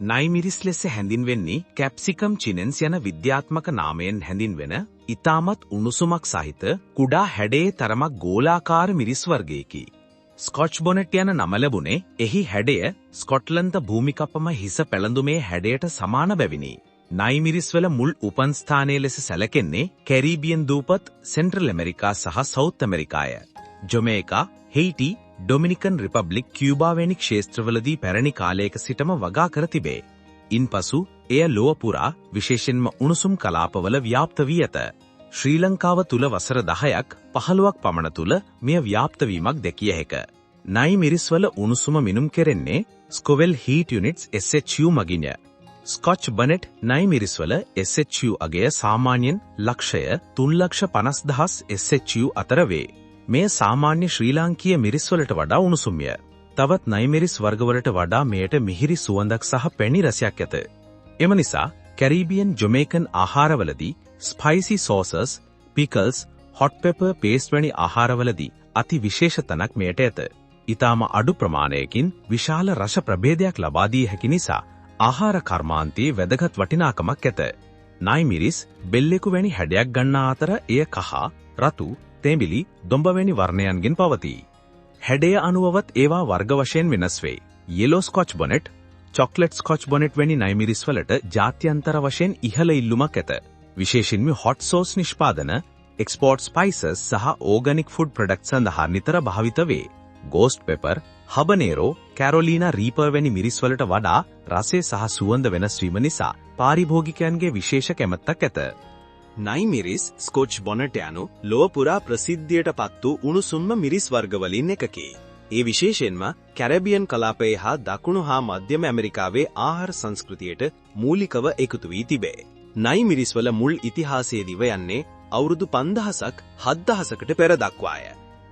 නයිමිරිස් ලෙස හැඳින්වෙන්නේ කැප්සිකම් චිනෙන්ස් යන විද්‍යාත්මක නාමයෙන් හැඳින්වෙන ඉතාමත් උණුසුමක් සහිත කුඩා හැඩයේ තරමක් ගෝලාකාර මිරිස් වර්ගයකි. ස්කොච් බොනෙට් යන නම ලැබුණේ එහි හැඩය ස්කොට්ලන්ත භූමිකපම හිස පැළඳුමේ හැඩයට සමාන බැවිනි. නයිමිරිස්වල මුල් උපන්ස්ථානය ලෙස සැලකෙන්නේ කැරීබියන් දූපත් සෙන්ට්‍රල් ඇමරිකා සහ සවුත් ඇමරිකාය. ජොමේකා, හෙයිටි, ඩොමිනිකන් රිපබ්ලික්, කියුබා වැනි ක්ෂේත්‍රවලදී පැරණි කාලයක සිටම වගා කර තිබේ. ඉන්පසු එය ලොව පුරා විශේෂයෙන්ම උණුසුම් කලාපවල ව්‍යාප්ත වී ඇත. ශ්‍රී ලංකාව තුල වසර 10ක් 15ක් පමණ තුල මෙය ව්‍යාප්ත වීමක් දැකිය හැක. නයිමිරිස්වල උණුසුම මිනුම් කෙරෙන්නේ ස්කොවෙල් heat units SHU මගින්ය. Scotch බනෙට් නයිමිරිස්වල SHU අගය සාමාන්‍යයෙන් ලක්ෂය 3,50,000 SHU අතර වේ. මේ සාමාන්‍ය ශ්‍රී ලාංකීය මිරිස්වලට වඩා උණුසුම්ය. තවත් නයිමිරිස් වර්ගවලට වඩා මෙයට මිහිරි සුවඳක් සහ පැණි රසයක් ඇත. එම නිසා කැරීබියන් ජොමේකන් ආහාරවලදී spicy sauces, pickles, hot pepper paste වැනි ආහාරවලදී අති විශේෂ තැනක් මෙයට ඇත. ඊටම අඩු ප්‍රමාණයකින් විශාල රස ප්‍රභේදයක් ලබා දී හැකි නිසා ආහාර කර්මාන්තයේ වැදගත් වටිනාකමක් ඇත. නයිමිරිස් බෙල්ලෙකු වැනි හැඩයක් ගන්නා අතර එය කහ, රතු, තෙඹිලි, දොඹ වැනි වර්ණයන්ගෙන් පවතී. හැඩය අනුවවත් ඒවා වර්ග වශයෙන් වෙනස් වේ. යෙලෝ ස්කොච් බොනෙට්, චොක්ලට් ස්කොච් බොනෙට් වැනි නයිමිරිස් වලට ජාත්‍යන්තර වශයෙන් ඉහළ ඉල්ලුමක් ඇත. විශේෂයෙන්ම හොට් සෝස් නිෂ්පාදන, එක්ස්පෝර්ට් ස්පයිසස් සහ ඕගනික් ෆුඩ් ප්‍රොඩක්ට් සඳහා නිතර භාවිත වේ. ගෝස්ට් පෙපර්, හබනේරෝ, කැරොලීනා රීපර් වැනි මිරිස් වලට වඩා රසය සහ සුවඳ වෙනස් වීම නිසා පාරිභෝගිකයන්ගේ විශේෂ කැමැත්තක් ඇත. නයිමිරිස් ස්කොච් බොනෙට් යනු ලොව පුරා ප්‍රසිද්ධියට පත් වූ උණුසුම්ම මිරිස් වර්ගවලින් එකකි. ඒ විශේෂයෙන්ම කැරිබියන් කලාපයේ හා දකුණු හා මධ්‍යම ඇමරිකාවේ ආහාර සංස්කෘතියට මූලිකව එකතු වී තිබේ. නයිමිරිස්වල මුල් ඉතිහාසයේ දිව යන්නේ අවුරුදු 5000ක් 7000කට පෙර දක්වාය.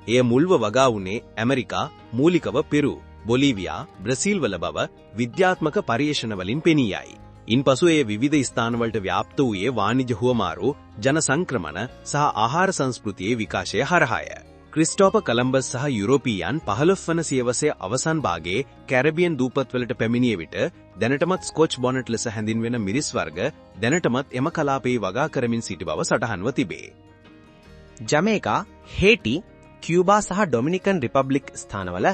එය මුල්ව වගා වුණේ ඇමරිකා, මූලිකව පෙරු, බොලීවියා, බ්‍රසීල් වල බව විද්‍යාත්මක පර්යේෂණ වලින් පෙනී යයි. ඉන්පසු ඒ විවිධ ස්ථානවලට ව්‍යාප්ත වූයේ වාණිජ හුවමාරු, ජන සංක්‍රමණ සහ ආහාර සංස්කෘතියේ විකාශය හරහාය. ක්‍රිස්ටෝපර් කොලම්බස් සහ යුරෝපීයන් 15 වන සියවසේ අවසන් භාගයේ කැරිබියන් දූපත්වලට පැමිණිය විට දැනටමත් ස්කොච් බොනෙට් ලෙස හැඳින්වෙන මිරිස් වර්ග දැනටමත් එම කලාපයේ වගා කරමින් සිටි බව සටහන්ව තිබේ. ජමේකා, හේටි, කියුබා සහ ඩොමිනිකන් රිපබ්ලික් ස්ථානවල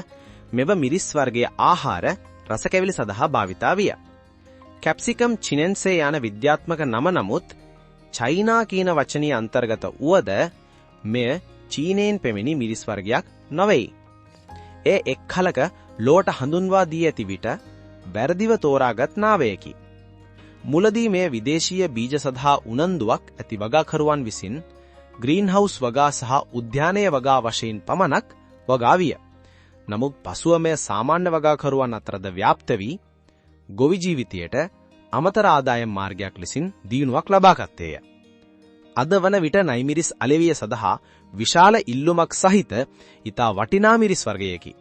මෙව මිරිස් වර්ගයේ ආහාර රසකැවිලි සඳහා භාවිතා විය. කැප්සිකම් චිනෙන්සේ යන විද්‍යාත්මක නම නමුත් චයිනා කියන වචනයේ අන්තර්ගත වුවද මෙය චීනයෙන් පැමිණි මිරිස් වර්ගයක් නොවේ. එය එක් කලක ලෝට හඳුන්වා දී ඇති විට වැරදිව තෝරාගත් නාවයකි. මුලදී මෙය විදේශීය බීජ සඳහා උනන්දුවක් ඇති වගාකරුවන් විසින් ග්‍රීන්හවුස් වගා සහ උද්‍යානයේ වගා වශයෙන් පමණක් වගා විය. නමුත් පසුව මෙය සාමාන්‍ය වගාකරුවන් අතරද ව්‍යාප්ත වී ගොවි ජීවිතයට අමතර ආදායම් මාර්ගයක් ලෙසින් දියුණුවක් ලබා ගත්තේය. අද වන විට නයිමිරිස් අලෙවිය සඳහා විශාල ඉල්ලුමක් සහිත ඉතා වටිනා මිරිස් වර්ගයකි.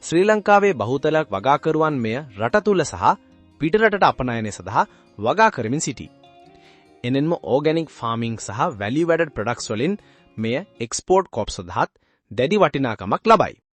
ශ්‍රී ලංකාවේ බහුතරයක් වගාකරුවන් මෙය රට තුල සහ පිටරටට අපනයනය සඳහා වගා කරමින් සිටී. එනෙන්ම ඕගැනික් ෆාමිං සහ වැලියු ඇඩඩ් ප්‍රොඩක්ට්ස් වලින් මෙය එක්ස්පෝර්ට් කොප් සඳහාත් දැඩි වටිනාකමක් ලබයි.